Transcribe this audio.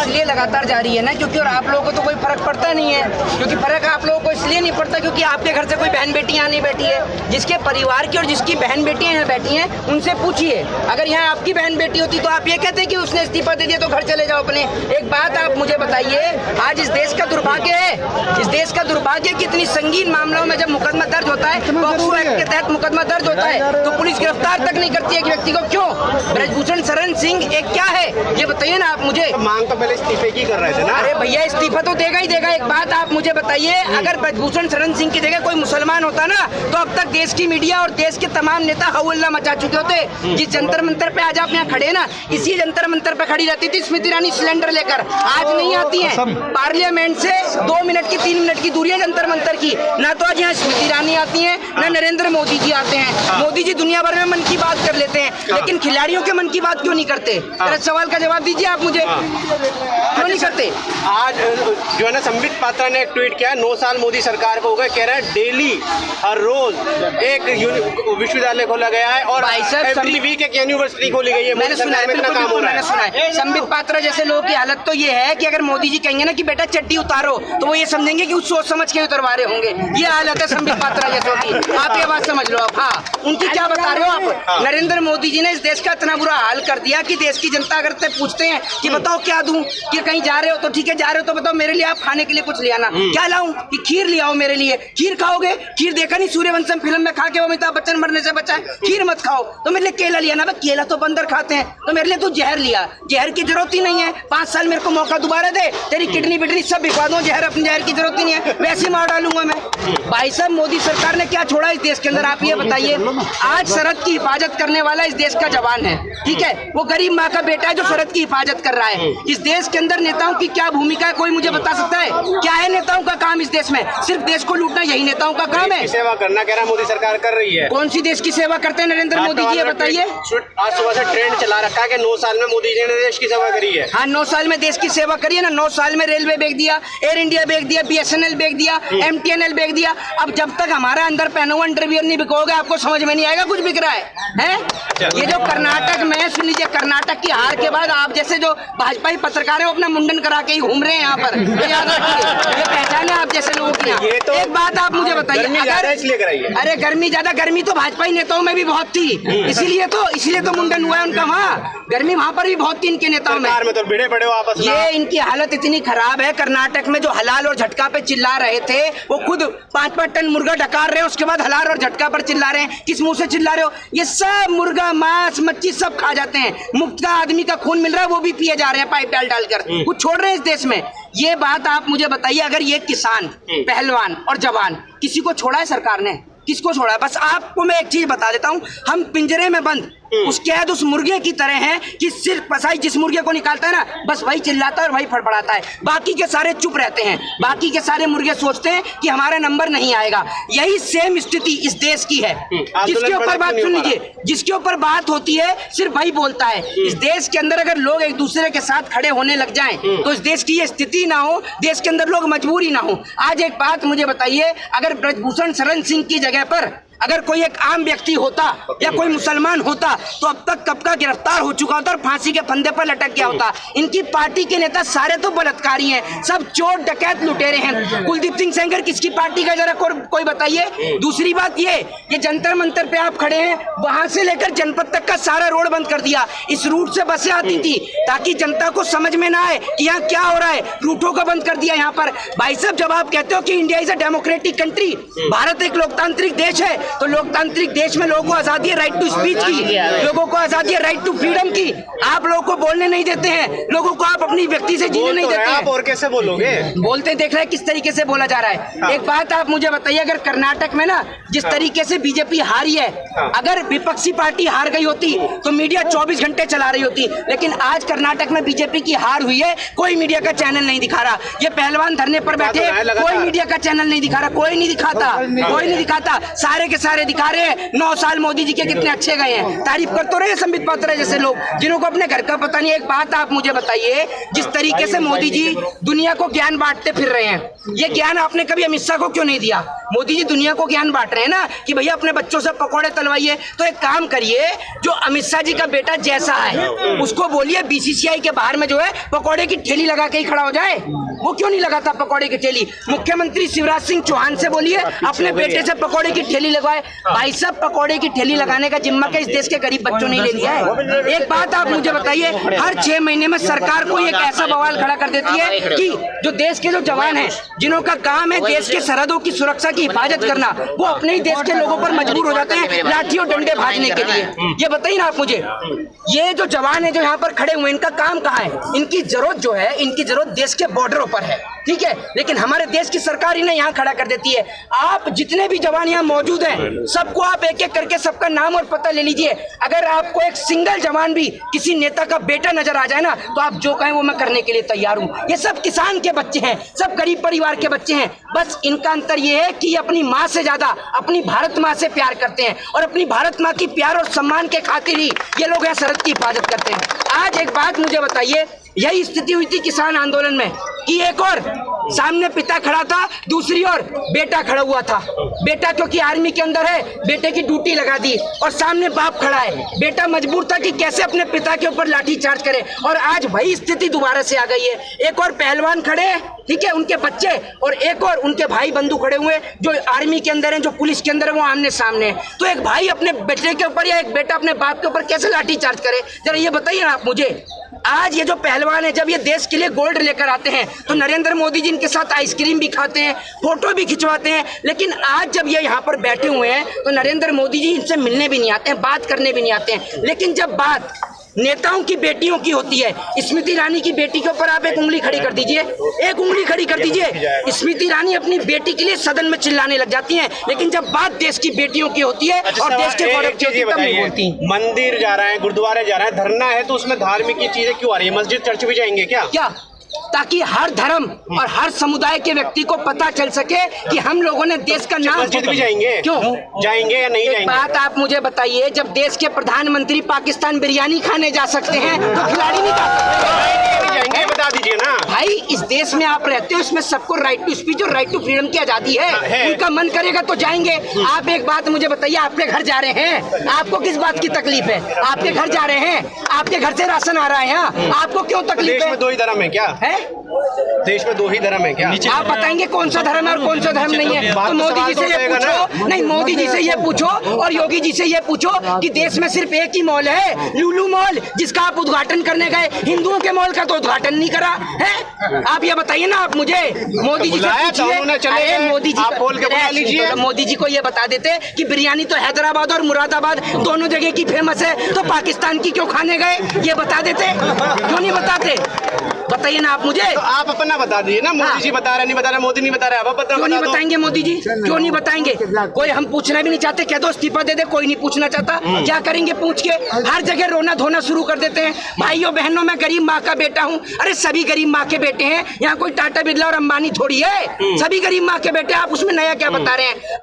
इसलिए लगातार जारी है ना क्योंकि और आप लोगों को तो कोई फर्क पड़ता नहीं है, क्योंकि फर्क आप लोगों को इसलिए नहीं पड़ता क्योंकि आपके घर से कोई बहन बेटियां नहीं बैठी है। जिसके परिवार की और जिसकी बहन बेटियां यहाँ बैठी हैं उनसे पूछिए। अगर यहाँ आपकी बहन बेटी होती तो आप ये कहते कि उसने इस्तीफा दे दिया तो घर चले जाओ अपने। एक बात आप मुझे बताइए, आज इस देश का दुर्भाग्य है, इस देश का दुर्भाग्य कितनी संगीन मामलों में जब मुकदमा दर्ज होता है, पॉक्सो एक्ट के तहत मुकदमा दर्ज होता है तो पुलिस गिरफ्तार तक नहीं करती है कि व्यक्ति को। क्यों? ब्रजभूषण शरण सिंह एक क्या है ये बताइए ना आप मुझे। मांग तो पहले इस्तीफे की कर रहे थे ना। अरे भैया इस्तीफा तो देगा ही देगा। एक बात आप मुझे बताइए, अगर ब्रजभूषण शरण सिंह की जगह कोई मुसलमान होता ना तो अब तक देश की मीडिया और देश के तमाम नेता हौला मचा चुके होते। जिस जंतर मंतर पे आज आप यहाँ खड़े ना, इसी जंतर मंतर पे खड़ी रहती थी स्मृति ईरानी सिलेंडर लेकर। आज नहीं आती है। पार्लियामेंट से 2 मिनट की 3 मिनट की दूरी है जंतर मंतर की। ना तो आज यहाँ स्मृति ईरानी आती है ना नरेंद्र मोदी जी आते हैं। मोदी जी दुनिया भर में मन की बात कर लेते हैं, लेकिन खिलाड़ियों के मन की बात क्यों नहीं करते? मेरा सवाल का जवाब दीजिए आप मुझे, क्यों नहीं करते? आज जो है ना संबित पात्रा ने एक ट्वीट किया, 9 साल मोदी सरकार को हो गए, कह रहा है डेली हर रोज एक विश्वविद्यालय खोला गया है और एवरी वीक एक यूनिवर्सिटी खोली गई है। मैंने सुना है, मैंने सुना है। संबित पात्रा जैसे लोगों की हालत तो ये है कि अगर मोदी जी कहेंगे ना कि बेटा चड्डी उतारो तो वो ये समझेंगे कि उस सोच समझ के उतरवा रहे होंगे। ये हालत है संबित पात्रा जैसों की। आप ये बात समझ लो आप। हाँ, उनकी क्या बता रहे हो आप? नरेंद्र मोदी जी ने इस देश का इतना बुरा हाल कर दिया कि देश की जनता अगर पूछते हैं कि बताओ क्या दूं, कि कहीं जा रहे हो तो ठीक है जा रहे हो तो बताओ मेरे लिए आप खाने के लिए कुछ ले आना। क्या लाऊं? कि खीर ले आओ मेरे लिए। खीर खाओगे? खीर देखा नहीं सूर्यवंशम फिल्म में खा के वो अमिताभ बच्चन मरने से बचा है। खीर मत खाओ तो मेरे लिए केला लिया ना। केला तो बंदर खाते हैं तो मेरे लिए तू जहर लिया। जहर की जरूरत ही नहीं है। 5 साल मेरे को मौका दोबारा दे, तेरी किडनी बिडनी सब बिकवा दूं। जहर अपनी जहर की जरूरत ही नहीं है, वैसे मार डालूंगा मैं। भाई साहब मोदी सरकार ने क्या छोड़ा इस देश के अंदर आप ये बताइए। आज सरहद की हिफाजत करने वाला इस देश का जवान है, ठीक है, वो गरीब माँ का बेटा है जो सरहद की हिफाजत कर रहा है। इस देश के अंदर नेताओं की क्या भूमिका है कोई मुझे बता सकता है? क्या है नेताओं का काम इस देश में? सिर्फ देश को लूटना यही नेताओं का काम है? सेवा करना कह रहा मोदी सरकार कर रही है। कौन सी देश की सेवा करते हैं नरेंद्र मोदी जी ये बताइए। आज सुबह से ट्रेंड चला रखा है कि 9 साल में मोदी जी ने देश की सेवा करी है। हाँ, 9 साल में देश की सेवा करी है ना। 9 साल में रेलवे बेच दिया, एयर इंडिया बेच दिया, BSNL बेच दिया, MTNL बेच दिया। अब जब तक हमारा अंदर पहना हुआ अंडरवियर नहीं बिकोगे आपको समझ में नहीं आएगा कुछ बिक रहा है? ये जो कर्नाटक में सुन लीजिए, कर्नाटक की हार के बाद आप जैसे जो भाजपाई पत्रकार है वो अपना मुंडन करा के ही घूम रहे हैं यहाँ पर। याद रखिए, ये पहचान है आप जैसे लोगों की। तो एक बात आप मुझे बताइए, अरे गर्मी ज्यादा, गर्मी तो भाजपाई नेताओं में भी बहुत थी, इसीलिए तो मुंडन हुआ है उनका। वहाँ गर्मी वहाँ पर भी बहुत थी इनके नेताओं में। तो भिड़े पड़े वापस। ये इनकी हालत इतनी खराब है। कर्नाटक में जो हलाल और झटका पे चिल्ला रहे थे वो खुद 5-5 टन मुर्गा डकार रहे हैं, उसके बाद हलाल और झटका पर चिल्ला रहे हैं। किस मुंह से चिल्ला रहे हो? ये सब मुर्गा मांस मच्छी सब खा जाते हैं। मुफ्त का आदमी का खून मिल रहा है वो भी पिए जा रहे हैं पाइप डाल डालकर। कुछ छोड़ रहे हैं इस देश में? ये बात आप मुझे बताइए, अगर ये किसान, पहलवान और जवान किसी को छोड़ा है सरकार ने? किसको छोड़ा है? बस आपको मैं एक चीज बता देता हूँ, हम पिंजरे में बंद उस कैद उस मुर्गे की तरह हैं कि सिर्फ कसाई जिस मुर्गे को निकालता है ना बस वही चिल्लाता है और वही फड़फड़ाता है, बाकी के सारे चुप रहते हैं। बाकी के सारे मुर्गे सोचते हैं कि हमारा नंबर नहीं आएगा। यही सेम स्थिति इस देश की है। जिसके ऊपर बात सुन लीजिए, जिसके ऊपर बात होती है सिर्फ वही बोलता है। इस देश के अंदर अगर लोग एक दूसरे के साथ खड़े होने लग जाएं तो इस देश की ये स्थिति ना हो, देश के अंदर लोग मजबूरी ना हो। आज एक बात मुझे बताइए, अगर ब्रजभूषण शरण सिंह की जगह पर अगर कोई एक आम व्यक्ति होता या कोई मुसलमान होता तो अब तक कब का गिरफ्तार हो चुका होता और फांसी के फंदे पर लटक गया होता। इनकी पार्टी के नेता सारे तो बलात्कारी हैं, सब चोर डकैत लुटेरे हैं। कुलदीप सिंह सेंगर किसकी पार्टी का जरा कोई बताइए। दूसरी बात ये जंतर मंतर पे आप खड़े हैं, वहां से लेकर जनपद तक का सारा रोड बंद कर दिया। इस रूट से बसें आती थी ताकि जनता को समझ में ना आए कि यहाँ क्या हो रहा है, रूटों को बंद कर दिया यहाँ पर। भाई साहब जब आप कहते हो कि India is a democratic country, Bharat एक लोकतांत्रिक देश है, तो लोकतांत्रिक देश में लोगों को आजादी है राइट टू स्पीच की, लोगों को आजादी है राइट टू फ्रीडम की। आप लोगों को बोलने नहीं देते हैं, लोगों को आप अपनी व्यक्ति से जीने नहीं देते हैं। आप और कैसे बोलोगे? बोलते देख रहे हैं किस तरीके से बोला जा रहा है। एक बात आप मुझे बताइए, अगर कर्नाटक में ना जिस तरीके से बीजेपी हारी है, अगर विपक्षी पार्टी हार गई होती तो मीडिया 24 घंटे चला रही होती, लेकिन आज कर्नाटक में बीजेपी की हार हुई है, कोई मीडिया का चैनल नहीं दिखा रहा। ये पहलवान धरने पर बैठे, कोई मीडिया का चैनल नहीं दिखा रहा, कोई नहीं दिखाता, सारे के सारे दिखा रहे हैं 9 साल मोदी जी के कितने अच्छे गए हैं। तारीफ कर तो रहे संबित पात्रा जैसे लोग जिन्हों को अपने घर का पता नहीं। एक बात आप मुझे बताइए, जिस तरीके से मोदी जी दुनिया को ज्ञान बांटते फिर रहे हैं, ये ज्ञान आपने कभी अमित शाह को क्यों नहीं दिया? मोदी जी दुनिया को ज्ञान बांट रहे हैं ना कि भैया अपने बच्चों से पकौड़े तलवाइए। तो एक काम करिए, जो अमित शाह जी का बेटा जैसा है उसको बोलिए बीसीसीआई के बाहर में जो है पकौड़े की ठेली लगा के ही खड़ा हो जाए। वो क्यों नहीं लगाता पकौड़े की ठेली? मुख्यमंत्री शिवराज सिंह चौहान से बोलिए अपने बेटे से पकौड़े की ठेली लगवाए। भाई साहब, पकौड़े की ठेली लगाने का जिम्मा क्या इस देश के गरीब बच्चों ने ले लिया है? एक बात आप मुझे बताइए, हर 6 महीने में सरकार को एक ऐसा बवाल खड़ा कर देती है कि जो देश के जो जवान हैं, जिन्हों का काम है देश के सरहदों की सुरक्षा की हिफाजत करना, वो अपने ही देश के लोगों पर मजबूर हो जाते हैं लाठी और डंडे भाजने के लिए। ये बताइए ना आप मुझे, ये जो जवान है जो यहाँ पर खड़े हुए, इनका काम कहाँ है? इनकी जरूरत जो है, इनकी जरूरत देश के बॉर्डरों पर है, ठीक है, लेकिन हमारे देश की सरकार इन्हें यहाँ खड़ा कर देती है। आप जितने भी जवान यहाँ मौजूद हैं, सबको आप एक एक करके सबका नाम और पता ले लीजिए। अगर आपको एक सिंगल जवान भी किसी नेता का बेटा नजर आ जाए ना, तो आप जो कहें वो मैं करने के लिए तैयार हूँ। ये सब किसान के बच्चे हैं, सब गरीब परिवार के बच्चे हैं। बस इनका अंतर ये है कि अपनी माँ से ज्यादा अपनी भारत माँ से प्यार करते हैं, और अपनी भारत माँ की प्यार और सम्मान के खातिर ही ये लोग यहाँ सरहद की हिफाजत करते हैं। आज एक बात मुझे बताइए, यही स्थिति हुई थी किसान आंदोलन में कि एक और सामने पिता खड़ा था, दूसरी ओर बेटा खड़ा हुआ था। बेटा क्योंकि आर्मी के अंदर है, बेटे की ड्यूटी लगा दी, और सामने बाप खड़ा है। बेटा मजबूर था कि कैसे अपने पिता के ऊपर लाठी चार्ज करे, और आज वही स्थिति दोबारा से आ गई है। एक और पहलवान खड़े हैं, ठीक है, उनके बच्चे, और एक और उनके भाई बंधु खड़े हुए जो आर्मी के अंदर हैं, जो पुलिस के अंदर है, वो आमने सामने है। तो एक भाई अपने बेटे के ऊपर या एक बेटा अपने बाप के ऊपर कैसे लाठी चार्ज करे? जरा ये बताइए ना आप मुझे। आज ये जो पहलवान है, जब ये देश के लिए गोल्ड लेकर आते हैं तो नरेंद्र मोदी जी इनके साथ आइसक्रीम भी खाते हैं, फोटो भी खिंचवाते हैं, लेकिन आज जब ये यहाँ पर बैठे हुए हैं तो नरेंद्र मोदी जी इनसे मिलने भी नहीं आते हैं, बात करने भी नहीं आते हैं। लेकिन जब बात नेताओं की बेटियों की होती है, स्मृति ईरानी की बेटी के ऊपर आप एक उंगली खड़ी कर दीजिए, एक उंगली खड़ी कर दीजिए। स्मृति ईरानी अपनी बेटी के लिए सदन में चिल्लाने लग जाती हैं, लेकिन जब बात देश की बेटियों की होती है और देश के गौरव की होती है तब नहीं बोलती। मंदिर जा रहे हैं, गुरुद्वारे जा रहे हैं, धरना है, तो उसमें धार्मिक की चीजें क्यों आ रही है? मस्जिद चर्च भी जाएंगे क्या? ताकि हर धर्म और हर समुदाय के व्यक्ति को पता चल सके कि हम लोगों ने देश का नाम। मस्जिद भी जाएंगे? क्यों जाएंगे या नहीं जाएंगे? बात आप मुझे बताइए, जब देश के प्रधानमंत्री पाकिस्तान बिरयानी खाने जा सकते हैं तो खिलाड़ी नहीं जा सकते? जाएंगे, बता दीजिए ना भाई। इस देश में आप रहते हो, इसमें सबको राइट टू स्पीच और राइट टू फ्रीडम की आजादी है। उनका मन करेगा तो जाएंगे। आप एक बात मुझे बताइए, आपके घर जा रहे हैं, आपको किस बात की तकलीफ है? आपके घर जा रहे हैं, आपके घर से राशन आ रहा है, आपको क्यों तकलीफ है? देश में 2 ही धर्म है क्या? है देश में 2 ही धर्म है क्या? आप बताएंगे कौन सा धर्म है और कौन सा धर्म नहीं है? तो मोदी जी से ये पूछो, नहीं मोदी जी से ये पूछो और योगी जी से ये पूछो कि देश में सिर्फ एक ही मॉल है, लुलु मॉल, जिसका आप उद्घाटन करने गए, हिंदुओं के मॉल का तो उद्घाटन नहीं करा है। आप ये बताइए ना आप मुझे। मोदी जी से पूछिए, मोदी जी मोदी जी को ये बता देते कि बिरयानी तो हैदराबाद और मुरादाबाद दोनों जगह की फेमस है, तो पाकिस्तान की क्यों खाने गए? ये बता देते, क्यों नहीं बताते? बताइए ना आप मुझे। तो आप अपना बता दीजिए ना। मोदी जी बता रहे, नहीं बता रहे, मोदी नहीं बता रहे, आप बता। क्यों नहीं बताएंगे मोदी जी? क्यों नहीं बताएंगे? कोई हम पूछना भी नहीं चाहते, कह दो इस्तीफा दे दे, कोई नहीं पूछना चाहता। क्या करेंगे पूछ के? हर जगह रोना धोना शुरू कर देते हैं। भाइयों बहनों, मैं गरीब माँ का बेटा हूँ। अरे सभी गरीब माँ के बेटे हैं, यहाँ कोई टाटा बिरला और अंबानी थोड़ी है, सभी गरीब माँ के बेटे। आप उसमें नया क्या बता रहे हैं?